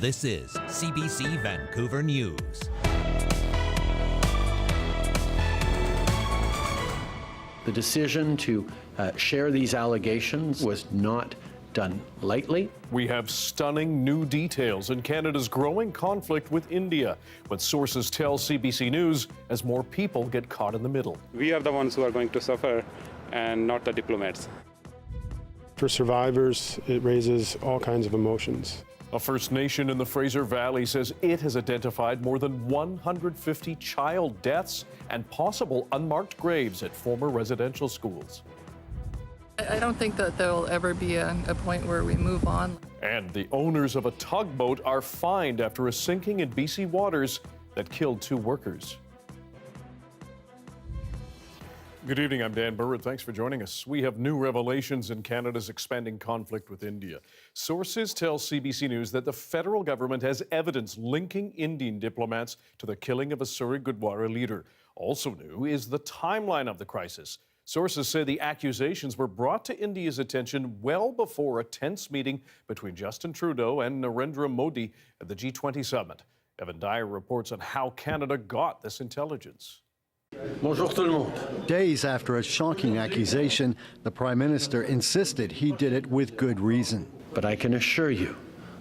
This is CBC Vancouver News. The decision to share these allegations was not done lightly. We have stunning new details in Canada's growing conflict with India, what sources tell CBC News as more people get caught in the middle. We are the ones who are going to suffer and not the diplomats. For survivors, it raises all kinds of emotions. A First Nation in the Fraser Valley says it has identified more than 150 child deaths and possible unmarked graves at former residential schools. I don't think that there will ever be a point where we move on. And the owners of a tugboat are fined after a sinking in BC waters that killed 2 workers. Good evening, I'm Dan Burritt. Thanks for joining us. We have new revelations in Canada's expanding conflict with India. Sources tell CBC News that the federal government has evidence linking Indian diplomats to the killing of a Surrey Gurdwara leader. Also new is the timeline of the crisis. Sources say the accusations were brought to India's attention well before a tense meeting between Justin Trudeau and Narendra Modi at the G20 summit. Evan Dyer reports on how Canada got this intelligence. Bonjour tout le monde. Days after a shocking accusation, the Prime Minister insisted he did it with good reason. But I can assure you,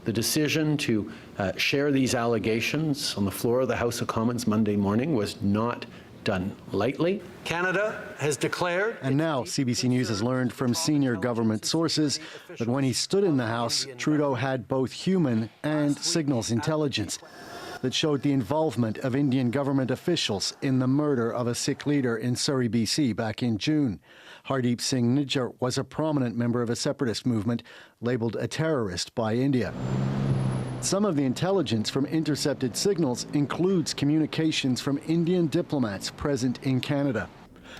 the decision to share these allegations on the floor of the House of Commons Monday morning was not done lightly. Canada has declared. And now CBC News has learned from senior government sources that when he stood in the House, Trudeau had both human and signals intelligence that showed the involvement of Indian government officials in the murder of a Sikh leader in Surrey, BC back in June. Hardeep Singh Nijjar was a prominent member of a separatist movement labeled a terrorist by India. Some of the intelligence from intercepted signals includes communications from Indian diplomats present in Canada.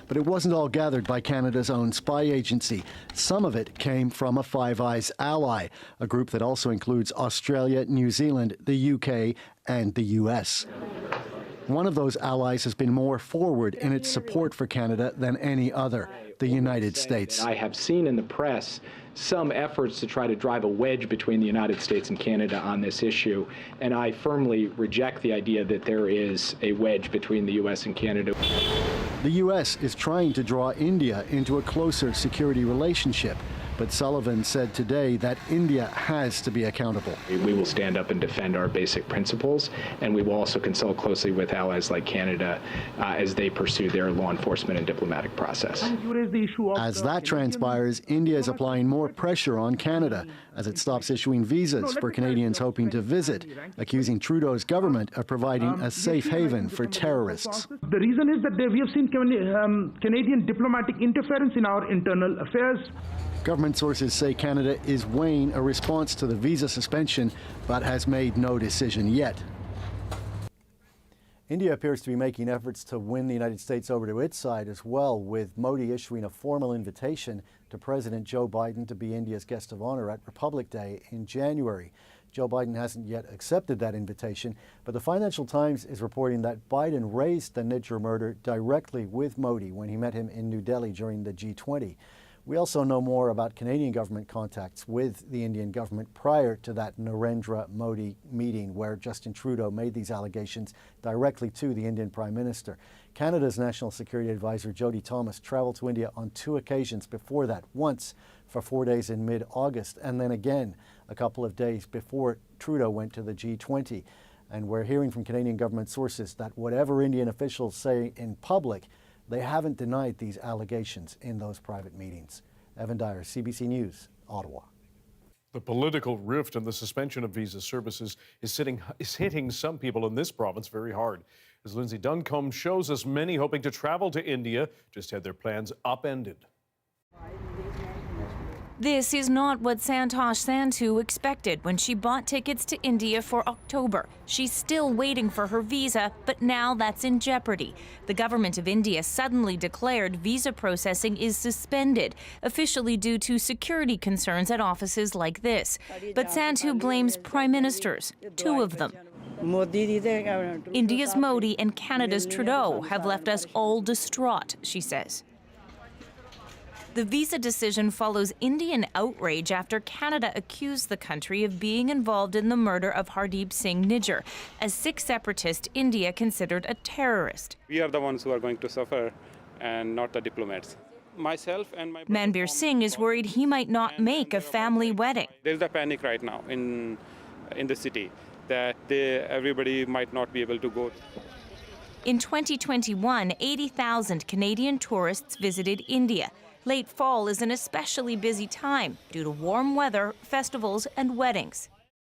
But it wasn't all gathered by Canada's own spy agency. Some of it came from a Five Eyes ally, a group that also includes Australia, New Zealand, the UK, and the US. One of those allies has been more forward in its support for Canada than any other, the United States. I have seen in the press some efforts to try to drive a wedge between the United States and Canada on this issue, and I firmly reject the idea that there is a wedge between the U.S. and Canada. The U.S. is trying to draw India into a closer security relationship, but Sullivan said today that India has to be accountable. We will stand up and defend our basic principles, and we will also consult closely with allies like Canada as they pursue their law enforcement and diplomatic process. As that transpires, India is applying more pressure on Canada as it stops issuing visas for Canadians hoping to visit, accusing Trudeau's government of providing a safe haven for terrorists. The reason is that we have seen Canadian diplomatic interference in our internal affairs. Government sources say Canada is weighing a response to the visa suspension, but has made no decision yet. India appears to be making efforts to win the United States over to its side as well, with Modi issuing a formal invitation to President Joe Biden to be India's guest of honor at Republic Day in January. Joe Biden hasn't yet accepted that invitation, but the Financial Times is reporting that Biden raised the Nijjar murder directly with Modi when he met him in New Delhi during the G20. We also know more about Canadian government contacts with the Indian government prior to that Narendra Modi meeting where Justin Trudeau made these allegations directly to the Indian Prime Minister. Canada's National Security Advisor Jody Thomas traveled to India on 2 occasions before that, once for 4 days in mid-August and then again a couple of days before Trudeau went to the G20. And we're hearing from Canadian government sources that whatever Indian officials say in public, they haven't denied these allegations in those private meetings. Evan Dyer, CBC News, Ottawa. The political rift and the suspension of visa services is hitting some people in this province very hard. As Lindsay Duncombe shows us, many hoping to travel to India just had their plans upended. This is not what Santosh Sandhu expected when she bought tickets to India for October. She's still waiting for her visa, but now that's in jeopardy. The government of India suddenly declared visa processing is suspended, officially due to security concerns at offices like this. But Sandhu blames prime ministers, 2 of them. India's Modi and Canada's Trudeau have left us all distraught, she says. The visa decision follows Indian outrage after Canada accused the country of being involved in the murder of Hardeep Singh Nijjar, a Sikh separatist India considered a terrorist. We are the ones who are going to suffer and not the diplomats. Myself and my Manbir Singh is worried he might not make a family wedding. There's a panic right now in the city that everybody might not be able to go. In 2021, 80,000 Canadian tourists visited India. Late fall is an especially busy time due to warm weather, festivals, and weddings.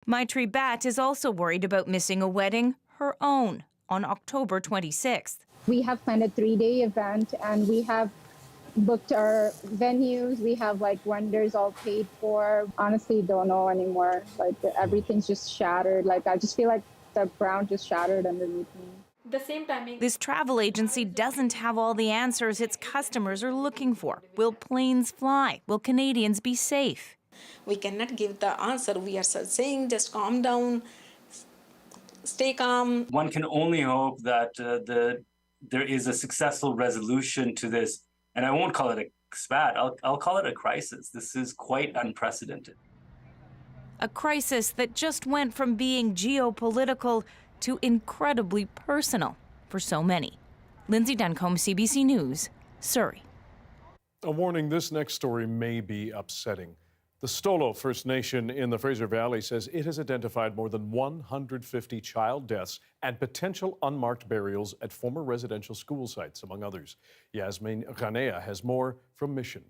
Maitri Bhatt is also worried about missing a wedding, her own, on October 26th. We have planned a 3-day event and we have booked our venues. We have vendors all paid for. Honestly, don't know anymore. Everything's just shattered. I just feel like the ground just shattered underneath me. The same timing. This travel agency doesn't have all the answers its customers are looking for. Will planes fly? Will Canadians be safe? We cannot give the answer. We are saying just calm down, stay calm. One can only hope that there is a successful resolution to this. And I won't call it a spat, I'll call it a crisis. This is quite unprecedented. A crisis that just went from being geopolitical to incredibly personal for so many. Lindsay Duncombe, CBC News, Surrey. A warning, this next story may be upsetting. The Stolo First Nation in the Fraser Valley says it has identified more than 150 child deaths and potential unmarked burials at former residential school sites, among others. Yasmin Ghanea has more from Mission.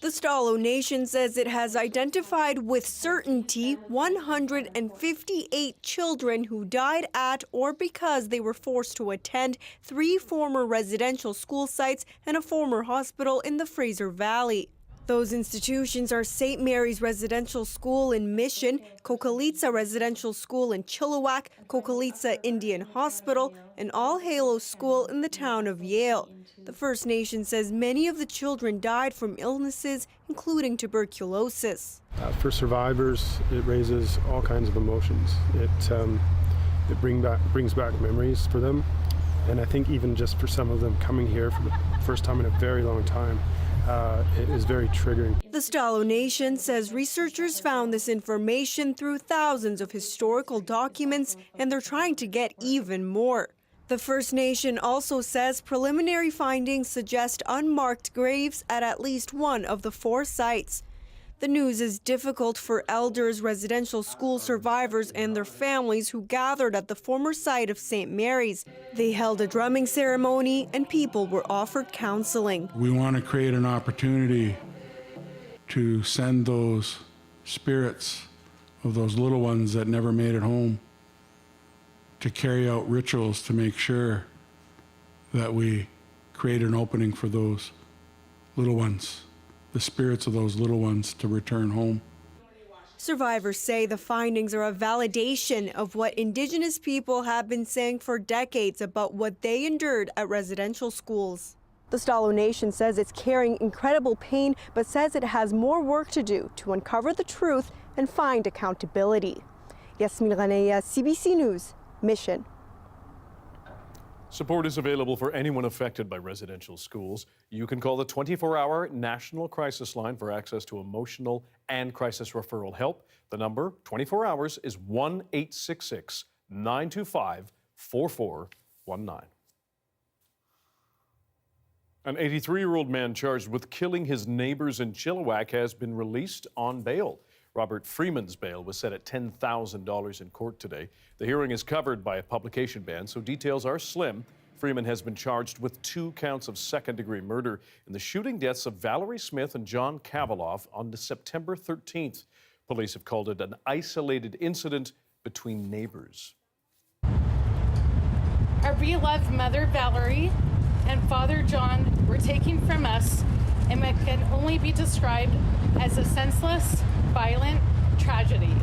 The Stolo Nation says it has identified with certainty 158 children who died at or because they were forced to attend 3 former residential school sites and a former hospital in the Fraser Valley. Those institutions are St. Mary's Residential School in Mission, Kokalitsa Residential School in Chilliwack, Kokalitsa Indian Hospital, and All Halos School in the town of Yale. The First Nation says many of the children died from illnesses, including tuberculosis. For survivors, it raises all kinds of emotions. It brings back memories for them. And I think even just for some of them coming here for the first time in a very long time, it is very triggering. The Stolo Nation says researchers found this information through thousands of historical documents, and they're trying to get even more. The First Nation also says preliminary findings suggest unmarked graves at least one of the 4 sites. The news is difficult for elders, residential school survivors, and their families who gathered at the former site of St. Mary's. They held a drumming ceremony and people were offered counseling. We want to create an opportunity to send those spirits of those little ones that never made it home to carry out rituals to make sure that we create an opening for those little ones, the spirits of those little ones, to return home. Survivors say the findings are a validation of what Indigenous people have been saying for decades about what they endured at residential schools. The Stolo Nation says it's carrying incredible pain, but says it has more work to do to uncover the truth and find accountability. Yasmin Ghanea, CBC News, Mission. Support is available for anyone affected by residential schools. You can call the 24-hour National Crisis Line for access to emotional and crisis referral help. The number, 24 hours, is 1-866-925-4419. An 83-year-old man charged with killing his neighbors in Chilliwack has been released on bail. Robert Freeman's bail was set at $10,000 in court today. The hearing is covered by a publication ban, so details are slim. Freeman has been charged with 2 counts of second-degree murder in the shooting deaths of Valerie Smith and John Kavaloff on September 13th. Police have called it an isolated incident between neighbors. Our beloved mother, Valerie, and father, John, were taken from us, and it can only be described as a senseless, violent tragedy.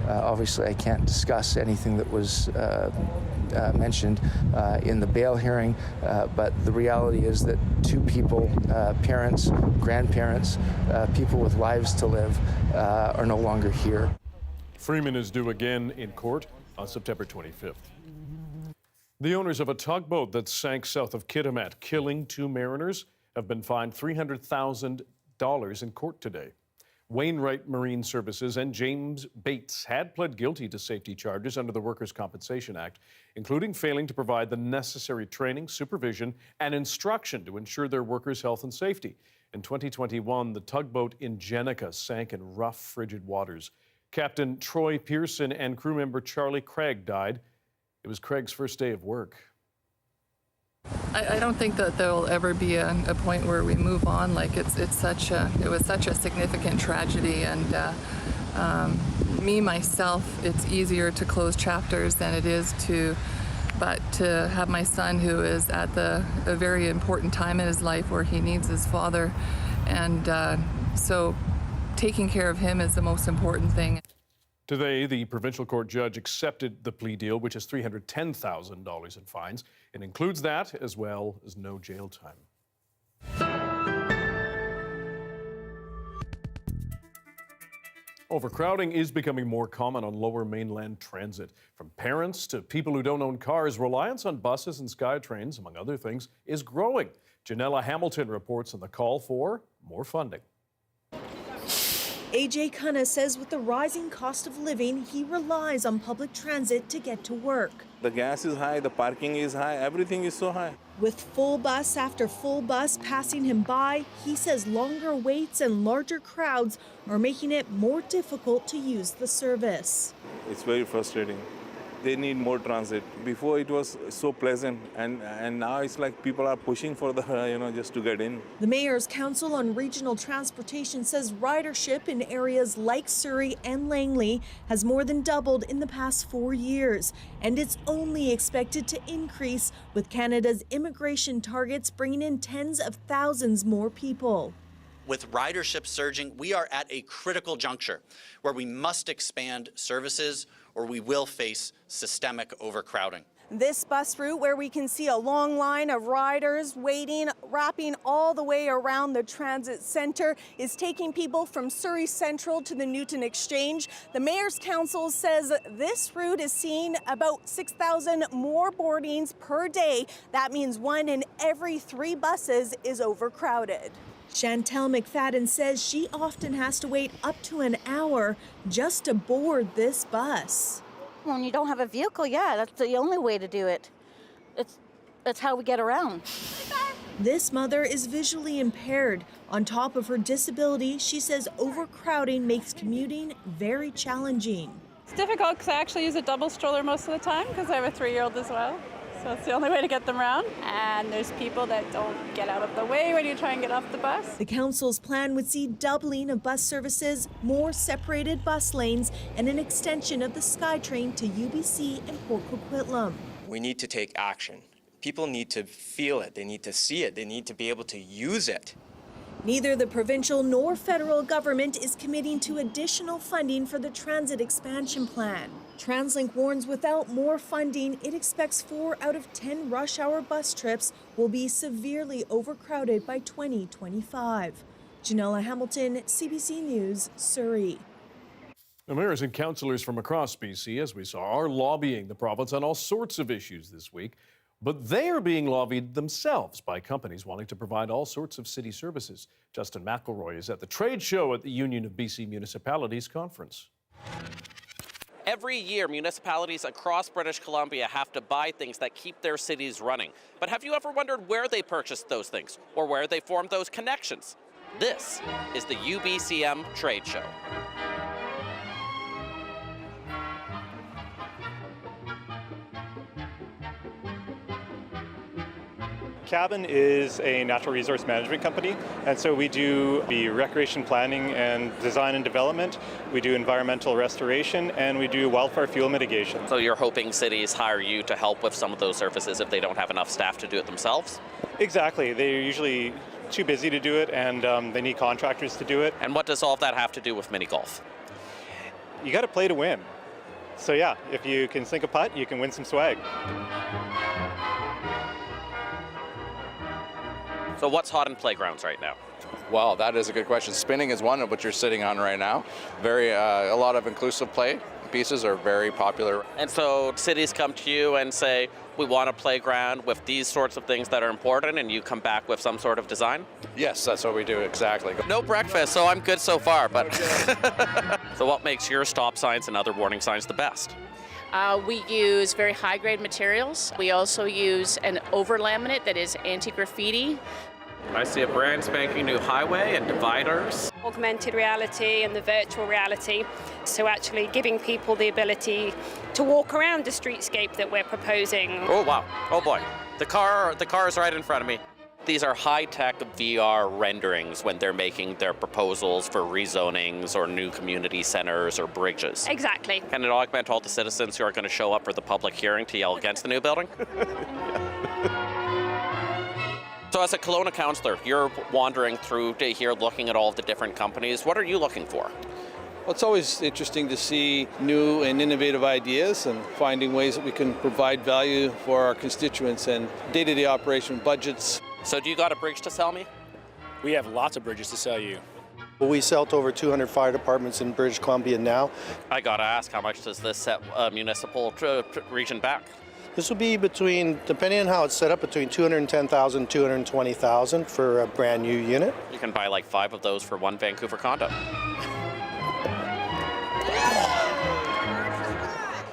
Obviously, I can't discuss anything that was mentioned in the bail hearing, but the reality is that 2 people, parents, grandparents, people with lives to live, are no longer here. Freeman is due again in court on September 25th. The owners of a tugboat that sank south of Kootenay, killing 2 mariners, have been fined $300,000 in court today. Wainwright Marine Services and James Bates had pled guilty to safety charges under the Workers' Compensation Act, including failing to provide the necessary training, supervision, and instruction to ensure their workers' health and safety. In 2021, the tugboat Ingenica sank in rough, frigid waters. Captain Troy Pearson and crew member Charlie Craig died. It was Craig's first day of work. I don't think that there will ever be a point where we move on. Like it was such a significant tragedy, and me myself, it's easier to close chapters than it is to have my son, who is at a very important time in his life where he needs his father, and so taking care of him is the most important thing. Today, the provincial court judge accepted the plea deal, which is $310,000 in fines. It includes that, as well as no jail time. Overcrowding is becoming more common on Lower Mainland transit. From parents to people who don't own cars, reliance on buses and SkyTrains, among other things, is growing. Janella Hamilton reports on the call for more funding. AJ Cunna says with the rising cost of living, he relies on public transit to get to work. The gas is high, the parking is high, everything is so high. With full bus after full bus passing him by, he says longer waits and larger crowds are making it more difficult to use the service. It's very frustrating. They need more transit. Before it was so pleasant, and now it's like people are pushing for the, just to get in. The Mayor's Council on Regional Transportation says ridership in areas like Surrey and Langley has more than doubled in the past 4 years, and it's only expected to increase with Canada's immigration targets bringing in tens of thousands more people. With ridership surging, we are at a critical juncture where we must expand services or we will face systemic overcrowding. This bus route, where we can see a long line of riders waiting, wrapping all the way around the transit center, is taking people from Surrey Central to the Newton Exchange. The Mayor's Council says this route is seeing about 6,000 more boardings per day. That means 1 in every 3 buses is overcrowded. Chantel McFadden says she often has to wait up to an hour just to board this bus. When you don't have a vehicle, yeah, that's the only way to do it. That's how we get around. This mother is visually impaired. On top of her disability, she says overcrowding makes commuting very challenging. It's difficult because I actually use a double stroller most of the time because I have a 3-year-old as well. So it's the only way to get them around. And there's people that don't get out of the way when you try and get off the bus. The council's plan would see doubling of bus services, more separated bus lanes, and an extension of the SkyTrain to UBC and Port Coquitlam. We need to take action. People need to feel it. They need to see it. They need to be able to use it. Neither the provincial nor federal government is committing to additional funding for the transit expansion plan. TransLink warns without more funding, it expects 4 out of 10 rush hour bus trips will be severely overcrowded by 2025. Janella Hamilton, CBC News, Surrey. The mayors and councillors from across BC, as we saw, are lobbying the province on all sorts of issues this week. But they are being lobbied themselves by companies wanting to provide all sorts of city services. Justin McElroy is at the trade show at the Union of BC Municipalities conference. Every year, municipalities across British Columbia have to buy things that keep their cities running. But have you ever wondered where they purchased those things or where they formed those connections? This is the UBCM Trade Show. Cabin is a natural resource management company, and so we do the recreation planning and design and development, we do environmental restoration, and we do wildfire fuel mitigation. So you're hoping cities hire you to help with some of those services if they don't have enough staff to do it themselves? Exactly. They're usually too busy to do it, and they need contractors to do it. And what does all of that have to do with mini golf? You got to play to win. So yeah, if you can sink a putt, you can win some swag. So what's hot in playgrounds right now? Well, that is a good question. Spinning is one of what you're sitting on right now. A lot of inclusive play, pieces are very popular. And so cities come to you and say, we want a playground with these sorts of things that are important, and you come back with some sort of design? Yes, that's what we do, exactly. No breakfast, so I'm good so far, but so what makes your stop signs and other warning signs the best? We use very high-grade materials. We also use an over-laminate that is anti-graffiti. I see a brand spanking new highway and dividers. Augmented reality and the virtual reality. So actually giving people the ability to walk around the streetscape that we're proposing. Oh wow, oh boy. The car is right in front of me. These are high-tech VR renderings when they're making their proposals for rezonings or new community centers or bridges. Exactly. Can it augment all the citizens who are going to show up for the public hearing to yell against the new building? So as a Kelowna councillor, you're wandering through here looking at all the different companies. What are you looking for? Well, it's always interesting to see new and innovative ideas and finding ways that we can provide value for our constituents and day-to-day operation budgets. So do you got a bridge to sell me? We have lots of bridges to sell you. We sell to over 200 fire departments in British Columbia now. I gotta ask, how much does this set municipal region back? This will be between, depending on how it's set up, between $210,000 and $220,000 for a brand new unit. You can buy like 5 of those for one Vancouver condo.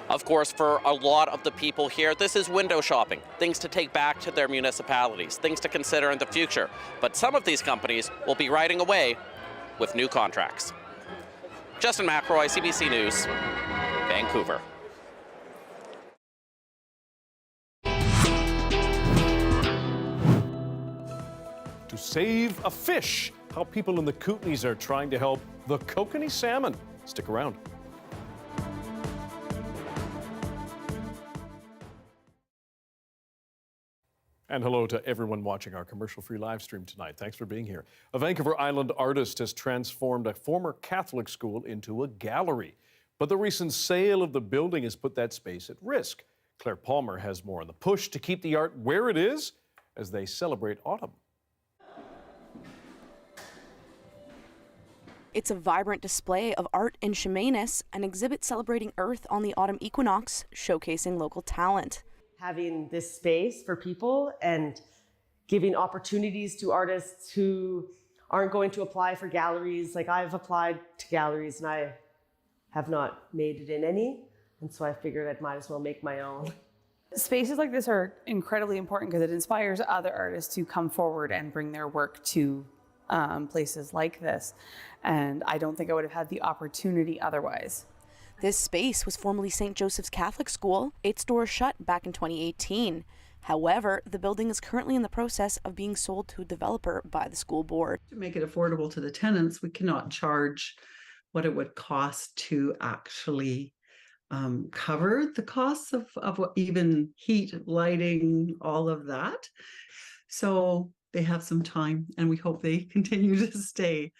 Of course, for a lot of the people here, this is window shopping, things to take back to their municipalities, things to consider in the future. But some of these companies will be riding away with new contracts. Justin McElroy, CBC News, Vancouver. To save a fish, how people in the Kootenays are trying to help the Kootenay salmon. Stick around. And hello to everyone watching our commercial-free live stream tonight. Thanks for being here. A Vancouver Island artist has transformed a former Catholic school into a gallery. But the recent sale of the building has put that space at risk. Claire Palmer has more on the push to keep the art where it is as they celebrate autumn. It's a vibrant display of art in Chemainus, an exhibit celebrating Earth on the autumn equinox, showcasing local talent. Having this space for people and giving opportunities to artists who aren't going to apply for galleries. Like I've applied to galleries and I have not made it in any. And so I figured I might as well make my own. Spaces like this are incredibly important because it inspires other artists to come forward and bring their work to places like this. And I don't think I would have had the opportunity otherwise. This space was formerly St. Joseph's Catholic School. Its doors shut back in 2018. However, the building is currently in the process of being sold to a developer by the school board. To make it affordable to the tenants, we cannot charge what it would cost to actually cover the costs of even heat, lighting, all of that. So they have some time, and we hope they continue to stay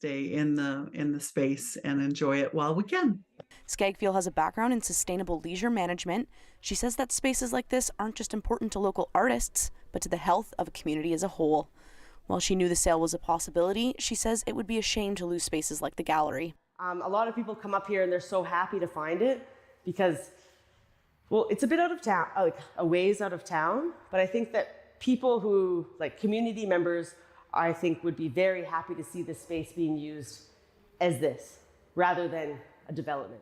in the space and enjoy it while we can. Skagfield has a background in sustainable leisure management. She says that spaces like this aren't just important to local artists, but to the health of a community as a whole. While she knew the sale was a possibility, she says it would be a shame to lose spaces like the gallery. A lot of people come up here and they're so happy to find it because, well, it's a bit out of town, like a ways out of town, but I think that people who, like community members, I think would be very happy to see this space being used as this, rather than a development.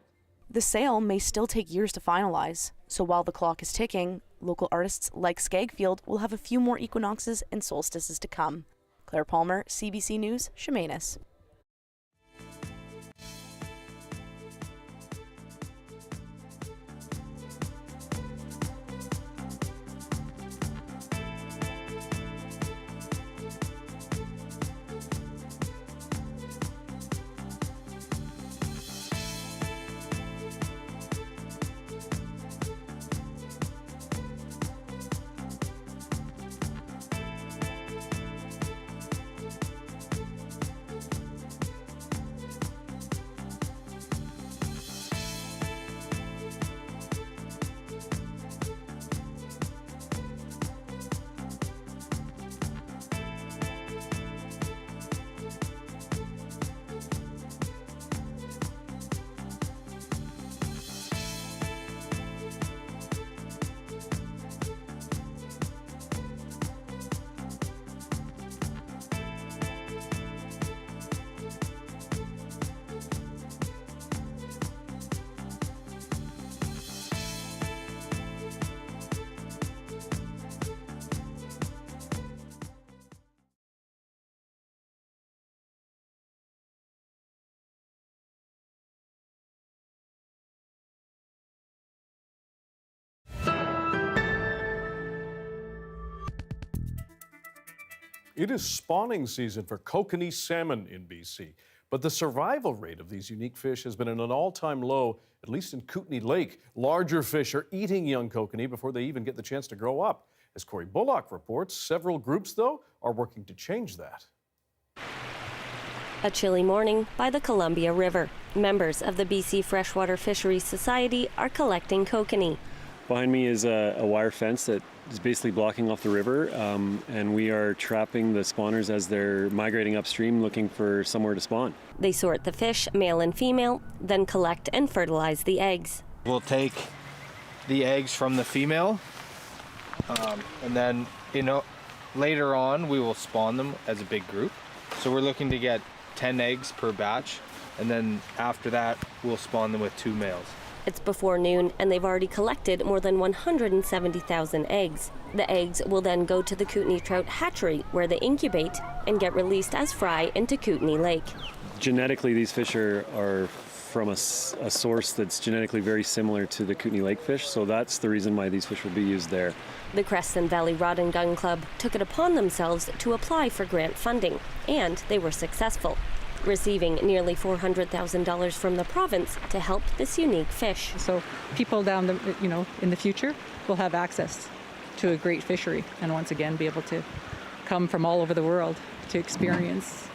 The sale may still take years to finalize, so while the clock is ticking, local artists like Skagfield will have a few more equinoxes and solstices to come. Claire Palmer, CBC News, Chemainus. It is spawning season for Kootenay salmon in BC, but the survival rate of these unique fish has been at an all-time low, at least in Kootenay Lake. Larger fish are eating young kokanee before they even get the chance to grow up. As Corey Bullock reports, several groups, though, are working to change that. A chilly morning by the Columbia River. Members of the BC Freshwater Fisheries Society are collecting kokanee. Behind me is a wire fence that is basically blocking off the river, and we are trapping the spawners as they're migrating upstream looking for somewhere to spawn. They sort the fish, male and female, then collect and fertilize the eggs. We'll take the eggs from the female, and then later on we will spawn them as a big group. So we're looking to get 10 eggs per batch, and then after that we'll spawn them with 2 males. It's before noon, and they've already collected more than 170,000 eggs. The eggs will then go to the Kootenay Trout hatchery, where they incubate and get released as fry into Kootenay Lake. Genetically, these fish are from a source that's genetically very similar to the Kootenay Lake fish, so that's the reason why these fish will be used there. The Crescent Valley Rod and Gun Club took it upon themselves to apply for grant funding, and they were successful, receiving nearly $400,000 from the province to help this unique fish. So people down in the future will have access to a great fishery, and once again be able to come from all over the world to experience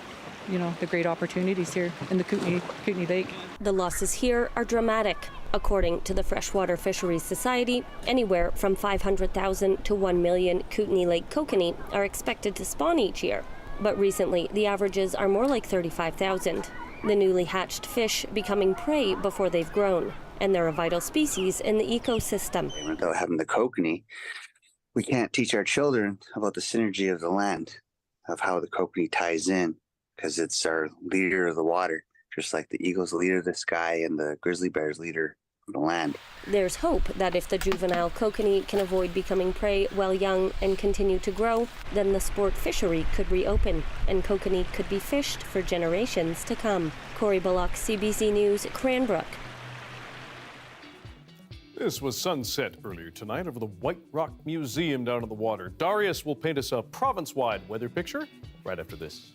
the great opportunities here in the Kootenay Lake. The losses here are dramatic. According to the Freshwater Fisheries Society, anywhere from 500,000 to 1 million Kootenay Lake kokanee are expected to spawn each year. But recently, the averages are more like 35,000. The newly hatched fish becoming prey before they've grown, and they're a vital species in the ecosystem. Without having the kokanee, we can't teach our children about the synergy of the land, of how the kokanee ties in, because it's our leader of the water, just like the eagle's the leader of the sky and the grizzly bear's leader of the land. There's hope that if the juvenile kokanee can avoid becoming prey while young and continue to grow, then the sport fishery could reopen and kokanee could be fished for generations to come. Corey Bullock, CBC News, Cranbrook. This was sunset earlier tonight over the White Rock Museum down on the water. Darius will paint us a province-wide weather picture right after this.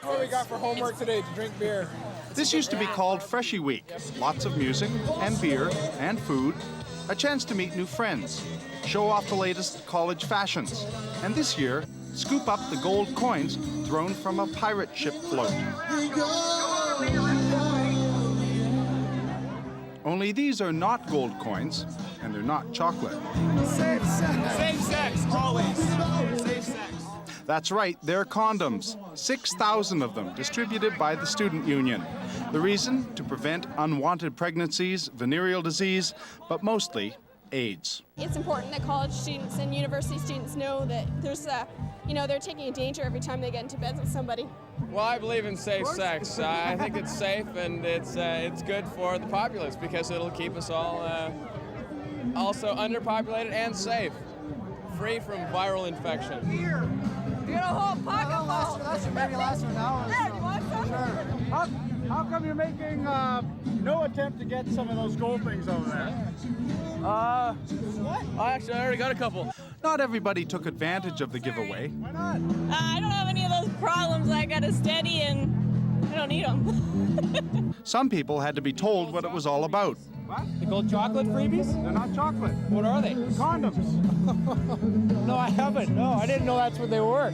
What we got for homework today to drink beer? This used to be called Freshie Week. Lots of music and beer and food, a chance to meet new friends, show off the latest college fashions, and this year, scoop up the gold coins thrown from a pirate ship float. Only these are not gold coins, and they're not chocolate. Safe sex. Safe sex, always. Safe sex. That's right, they're condoms. 6,000 of them distributed by the student union. The reason? To prevent unwanted pregnancies, venereal disease, but mostly AIDS. It's important that college students and university students know that there's they're taking a danger every time they get into bed with somebody. Well, I believe in safe sex. I think it's safe and it's good for the populace because it'll keep us all also underpopulated and safe, free from viral infection. You got a whole pocket full. That should maybe last for an hour. Yeah, you want some? Sure. How come you're making no attempt to get some of those gold things over there? Actually, I already got a couple. Not everybody took advantage of the giveaway. Why not? I don't have any of those problems. I got a steady and I don't need them. Some people had to be told what it was all about. What? The gold chocolate freebies? They're not chocolate. What are they? Condoms. No, I haven't. No, I didn't know that's what they were.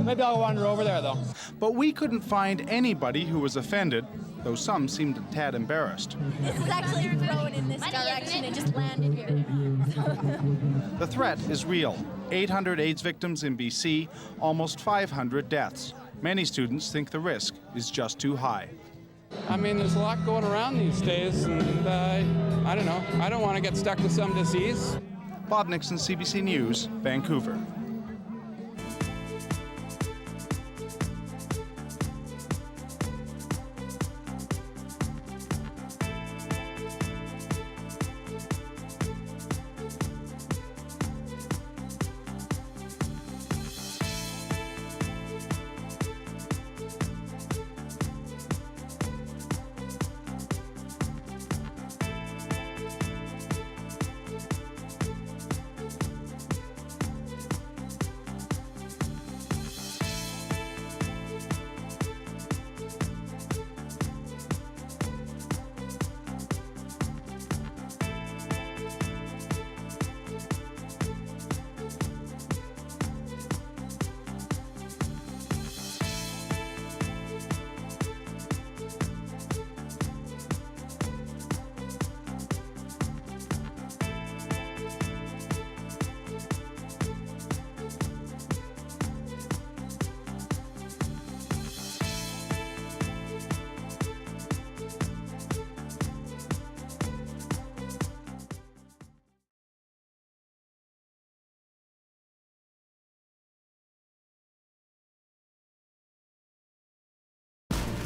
Maybe I'll wander over there, though. But we couldn't find anybody who was offended, though some seemed a tad embarrassed. This is actually thrown in this direction. It just landed here. The threat is real. 800 AIDS victims in BC, almost 500 deaths. Many students think the risk is just too high. I mean, there's a lot going around these days, and I don't know. I don't want to get stuck with some disease. Bob Nixon, CBC News, Vancouver.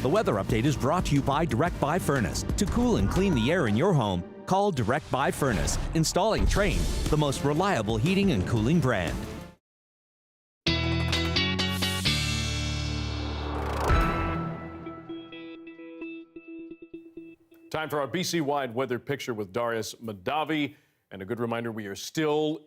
The weather update is brought to you by Direct Buy Furnace. To cool and clean the air in your home, call Direct Buy Furnace. Installing Trane, the most reliable heating and cooling brand. Time for our BC-wide weather picture with Darius Madavi. And a good reminder, we are still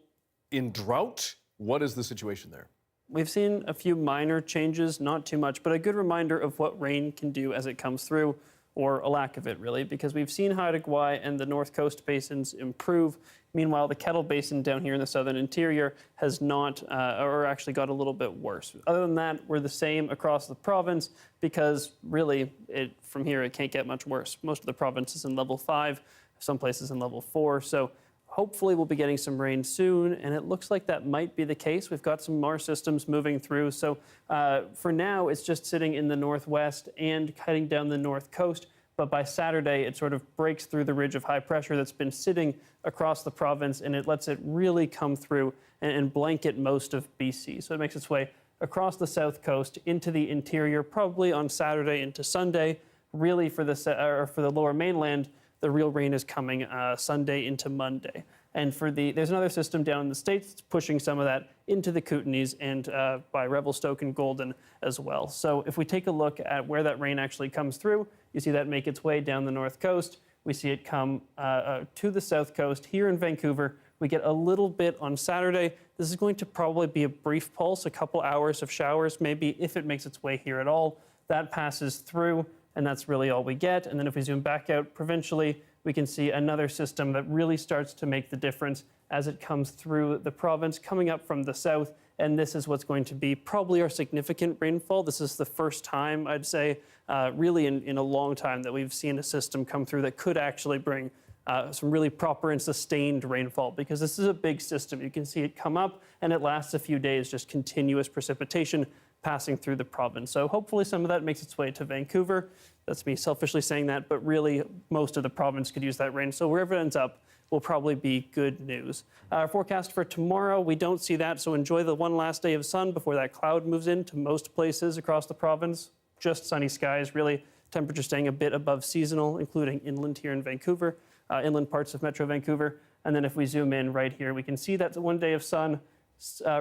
in drought. What is the situation there? We've seen a few minor changes, not too much, but a good reminder of what rain can do as it comes through, or a lack of it, really, because we've seen Haida Gwaii and the North Coast basins improve. Meanwhile, the Kettle Basin down here in the southern interior has not, or actually got a little bit worse. Other than that, we're the same across the province because really, from here, it can't get much worse. Most of the province is in level 5, some places in level 4. So hopefully we'll be getting some rain soon, and it looks like that might be the case. We've got some more systems moving through. So for now, it's just sitting in the northwest and heading down the north coast. But by Saturday, it sort of breaks through the ridge of high pressure that's been sitting across the province, and it lets it really come through and blanket most of BC. So it makes its way across the south coast into the interior, probably on Saturday into Sunday. Really, for the lower mainland, the real rain is coming Sunday into Monday. And there's another system down in the States that's pushing some of that into the Kootenays and by Revelstoke and Golden as well. So if we take a look at where that rain actually comes through, you see that make its way down the north coast. We see it come to the south coast here in Vancouver. We get a little bit on Saturday. This is going to probably be a brief pulse, a couple hours of showers, maybe if it makes its way here at all. That passes through, and that's really all we get. And then if we zoom back out provincially, we can see another system that really starts to make the difference as it comes through the province, coming up from the south. And this is what's going to be probably our significant rainfall. This is the first time, I'd say, really in a long time that we've seen a system come through that could actually bring some really proper and sustained rainfall, because this is a big system. You can see it come up and it lasts a few days, just continuous precipitation passing through the province. So hopefully some of that makes its way to Vancouver. That's me selfishly saying that, but really most of the province could use that rain. So wherever it ends up will probably be good news. Our forecast for tomorrow, we don't see that, so enjoy the one last day of sun before that cloud moves into most places across the province. Just sunny skies, really. Temperature staying a bit above seasonal, including inland here in Vancouver, inland parts of Metro Vancouver. And then if we zoom in right here, we can see that one day of sun.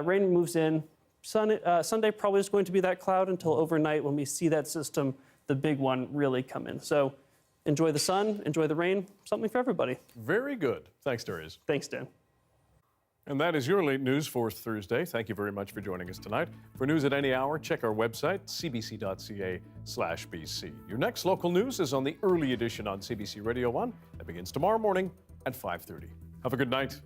Rain moves in. Sunday probably is going to be that cloud until overnight when we see that system, the big one, really come in. So enjoy the sun, enjoy the rain, something for everybody. Very good. Thanks, Darius. Thanks, Dan. And that is your late news for Thursday. Thank you very much for joining us tonight. For news at any hour, check our website, cbc.ca/BC. Your next local news is on the early edition on CBC Radio 1. That begins tomorrow morning at 5:30. Have a good night.